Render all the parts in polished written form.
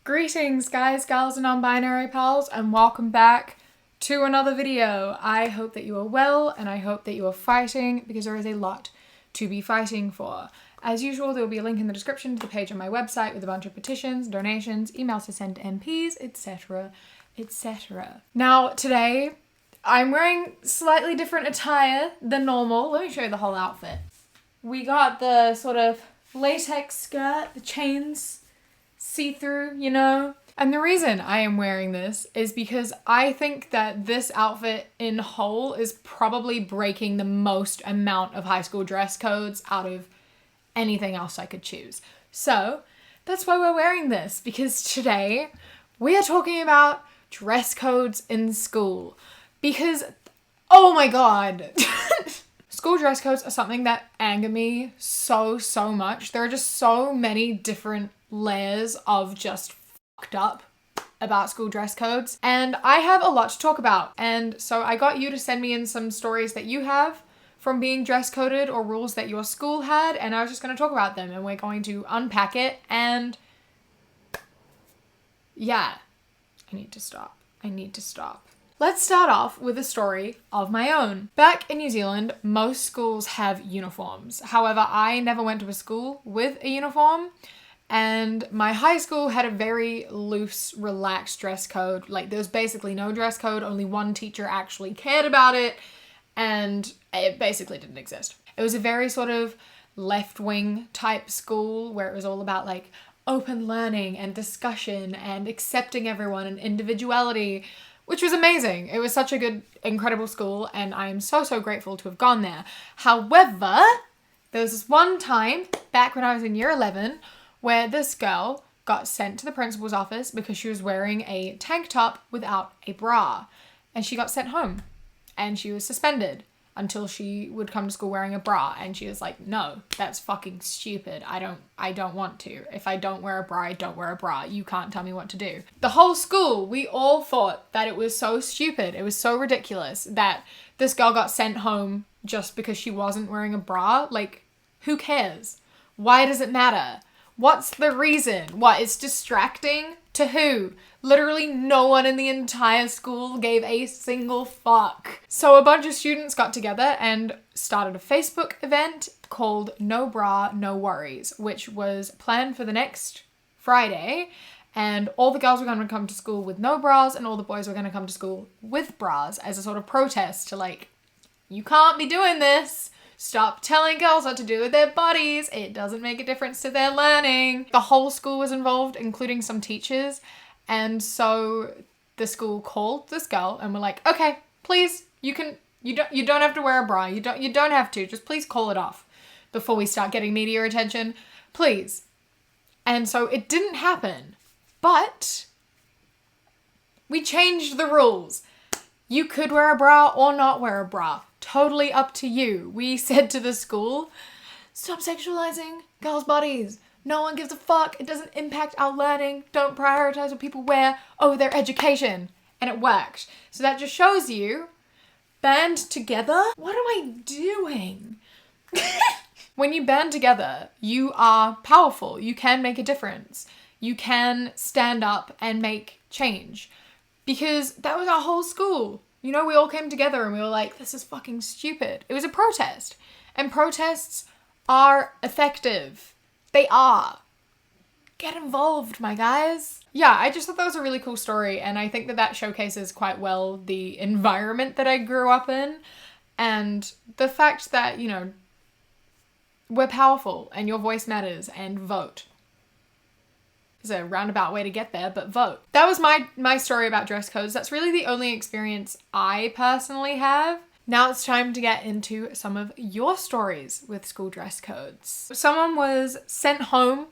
Greetings guys, gals and non-binary pals, and welcome back to another video. I hope that you are well and I hope that you are fighting, because there is a lot to be fighting for. As usual, there will be a link in the description to the page on my website with a bunch of petitions, donations, emails to send to MPs, etc, etc. Now today I'm wearing slightly different attire than normal. Let me show you the whole outfit. We got the sort of latex skirt, the chains see-through, you know? And the reason I am wearing this is because I think that this outfit in whole is probably breaking the most amount of high school dress codes out of anything else I could choose. So that's why we're wearing this, because today we are talking about dress codes in school. Because, oh my god, school dress codes are something that anger me so much. There are just so many different layers of just fucked up about school dress codes, and I have a lot to talk about. And so I got you to send me in some stories that you have from being dress coded or rules that your school had, and I was just going to talk about them, and we're going to unpack it. And yeah, I need to stop. Let's start off with a story of my own. Back in New Zealand, most schools have uniforms. However, I never went to a school with a uniform, and my high school had a very loose, relaxed dress code. Like, there was basically no dress code, only one teacher actually cared about it, and it basically didn't exist. It was a very sort of left-wing type school where it was all about like open learning and discussion and accepting everyone and individuality, which was amazing. It was such a good, incredible school, and I am so grateful to have gone there. However, there was this one time back when I was in year 11 where this girl got sent to the principal's office because she was wearing a tank top without a bra, and she got sent home and she was suspended until she would come to school wearing a bra. And she was like, no, that's fucking stupid. I don't want to. If I don't wear a bra, I don't wear a bra. You can't tell me what to do. The whole school, we all thought that it was so stupid. It was so ridiculous that this girl got sent home just because she wasn't wearing a bra. Like, who cares? Why does it matter? What's the reason? What, it's distracting? To who? Literally no one in the entire school gave a single fuck. So a bunch of students got together and started a Facebook event called No Bra, No Worries, which was planned for the next Friday. And all the girls were going to come to school with no bras, and all the boys were going to come to school with bras as a sort of protest to like, you can't be doing this. Stop telling girls what to do with their bodies. It doesn't make a difference to their learning. The whole school was involved, including some teachers. And so the school called this girl and were like, okay, please, you don't have to wear a bra. You don't have to. Just please call it off before we start getting media attention. Please. And so it didn't happen. But we changed the rules. You could wear a bra or not wear a bra. Totally up to you. We said to the school, stop sexualizing girls' bodies. No one gives a fuck. It doesn't impact our learning. Don't prioritize what people wear over their education. And it worked. So that just shows you, band together? What am I doing? When you band together, you are powerful. You can make a difference. You can stand up and make change. Because that was our whole school. You know, we all came together and we were like, this is fucking stupid. It was a protest. And protests are effective. They are. Get involved, my guys. Yeah, I just thought that was a really cool story, and I think that that showcases quite well the environment that I grew up in, and the fact that, you know, we're powerful and your voice matters, and vote. It's a roundabout way to get there, but vote. That was my story about dress codes. That's really the only experience I personally have. Now it's time to get into some of your stories with school dress codes. Someone was sent home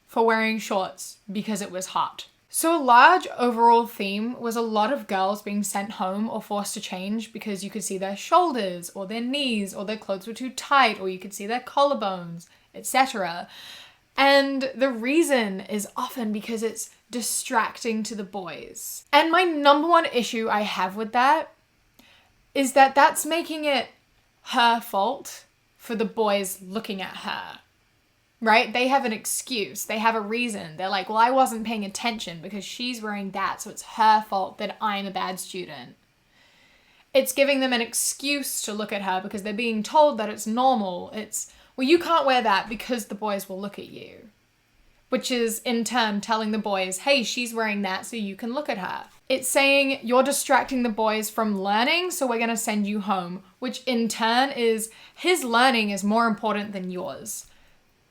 for wearing shorts because it was hot. So a large overall theme was a lot of girls being sent home or forced to change because you could see their shoulders or their knees, or their clothes were too tight, or you could see their collarbones, etc. And the reason is often because it's distracting to the boys. And my number one issue I have with that is that that's making it her fault for the boys looking at her. right? They have an excuse. They have a reason. They're like, well, I wasn't paying attention because she's wearing that, so it's her fault that I'm a bad student. It's giving them an excuse to look at her because they're being told that it's normal. It's, well, you can't wear that because the boys will look at you. Which is in turn telling the boys, hey, she's wearing that so you can look at her. It's saying you're distracting the boys from learning, so we're going to send you home. Which in turn is his learning is more important than yours.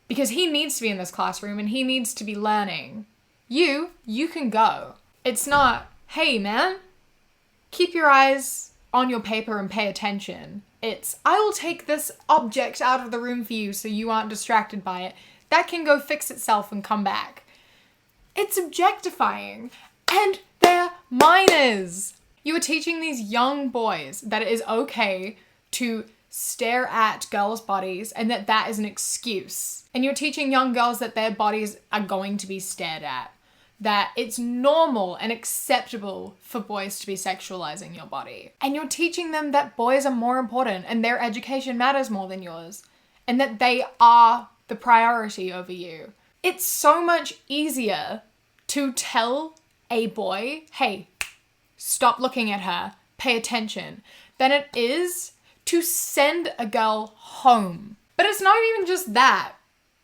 Because he needs to be in this classroom and he needs to be learning. You can go. It's not, hey man, keep your eyes on your paper and pay attention. It's, I will take this object out of the room for you so you aren't distracted by it. That can go fix itself and come back. It's objectifying. And they're minors. You are teaching these young boys that it is okay to stare at girls' bodies and that is an excuse. And you're teaching young girls that their bodies are going to be stared at. That it's normal and acceptable for boys to be sexualizing your body. And you're teaching them that boys are more important and their education matters more than yours. And that they are the priority over you. It's so much easier to tell a boy, hey, stop looking at her, pay attention, than it is to send a girl home. But it's not even just that.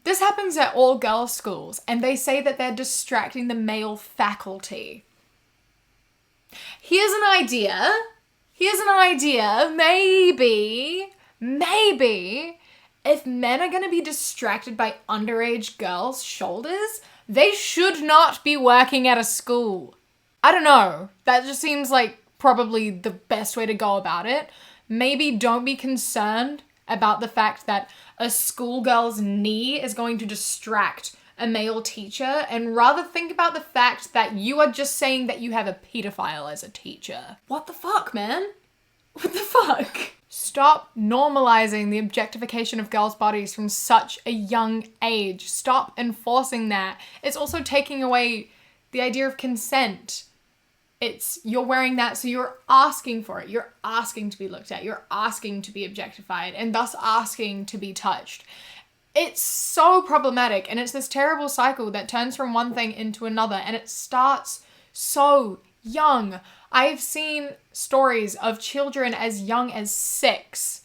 This happens at all girls' schools, and they say that they're distracting the male faculty. Here's an idea. Maybe, if men are going to be distracted by underage girls' shoulders, they should not be working at a school. I don't know. That just seems like probably the best way to go about it. Maybe don't be concerned about the fact that a schoolgirl's knee is going to distract a male teacher, and rather think about the fact that you are just saying that you have a pedophile as a teacher. What the fuck, man? What the fuck? Stop normalizing the objectification of girls' bodies from such a young age. Stop enforcing that. It's also taking away the idea of consent. It's, you're wearing that, so you're asking for it. You're asking to be looked at. You're asking to be objectified and thus asking to be touched. It's so problematic, and it's this terrible cycle that turns from one thing into another, and it starts so young. I've seen stories of children as young as 6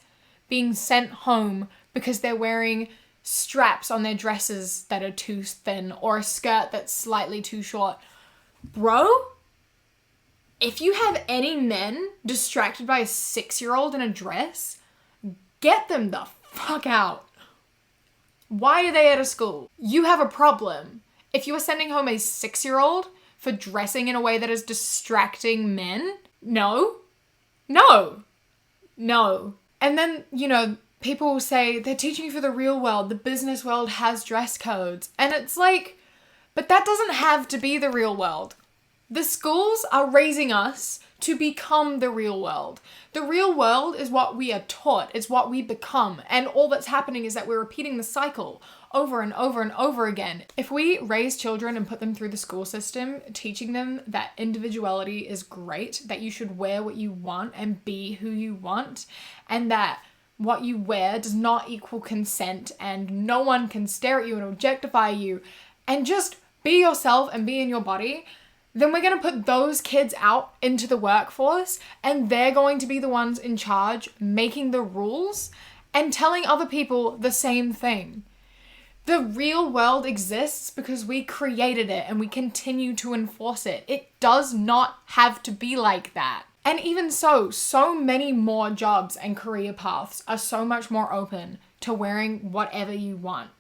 being sent home because they're wearing straps on their dresses that are too thin or a skirt that's slightly too short. Bro, if you have any men distracted by a 6-year-old in a dress, get them the fuck out. Why are they at a school? You have a problem. If you are sending home a 6-year-old for dressing in a way that is distracting men, no. And then, people will say they're teaching you for the real world. The business world has dress codes. And it's like, but that doesn't have to be the real world. The schools are raising us to become the real world. The real world is what we are taught. It's what we become. And all that's happening is that we're repeating the cycle over and over and over again. If we raise children and put them through the school system, teaching them that individuality is great, that you should wear what you want and be who you want, and that what you wear does not equal consent and no one can stare at you and objectify you, and just be yourself and be in your body, then we're going to put those kids out into the workforce and they're going to be the ones in charge making the rules and telling other people the same thing. The real world exists because we created it and we continue to enforce it. It does not have to be like that. And even so many more jobs and career paths are so much more open to wearing whatever you want.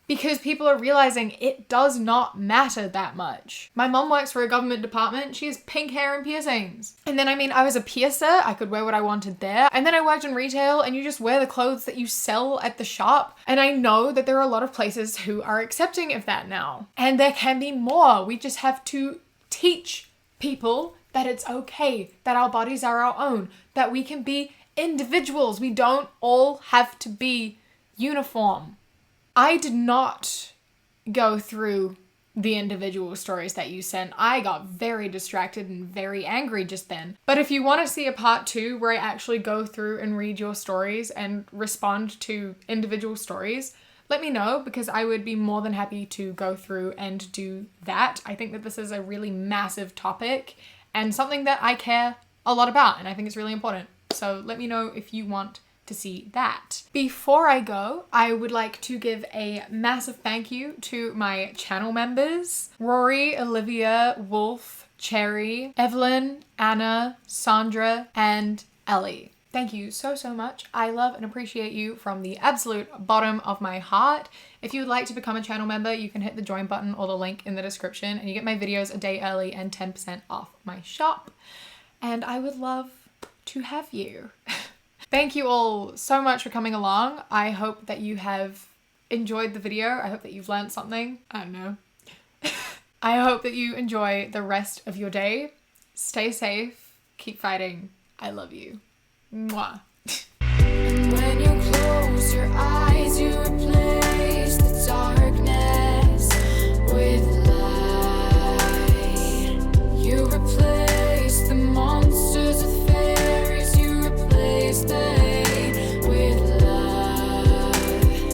Because people are realizing it does not matter that much. My mom works for a government department. She has pink hair and piercings. And then, I was a piercer. I could wear what I wanted there. And then I worked in retail and you just wear the clothes that you sell at the shop. And I know that there are a lot of places who are accepting of that now. And there can be more. We just have to teach people that it's okay, that our bodies are our own, that we can be individuals. We don't all have to be uniform. I did not go through the individual stories that you sent. I got very distracted and very angry just then. But if you want to see a part 2 where I actually go through and read your stories and respond to individual stories, let me know, because I would be more than happy to go through and do that. I think that this is a really massive topic and something that I care a lot about, and I think it's really important. So let me know if you want to see that. Before I go, I would like to give a massive thank you to my channel members: Rory, Olivia, Wolf, Cherry, Evelyn, Anna, Sandra, and Ellie. Thank you so much. I love and appreciate you from the absolute bottom of my heart. If you would like to become a channel member, you can hit the join button or the link in the description, and you get my videos a day early and 10% off my shop. And I would love to have you. Thank you all so much for coming along. I hope that you have enjoyed the video. I hope that you've learned something. I don't know. I hope that you enjoy the rest of your day. Stay safe. Keep fighting. I love you. Mwah. And when you close your eyes, you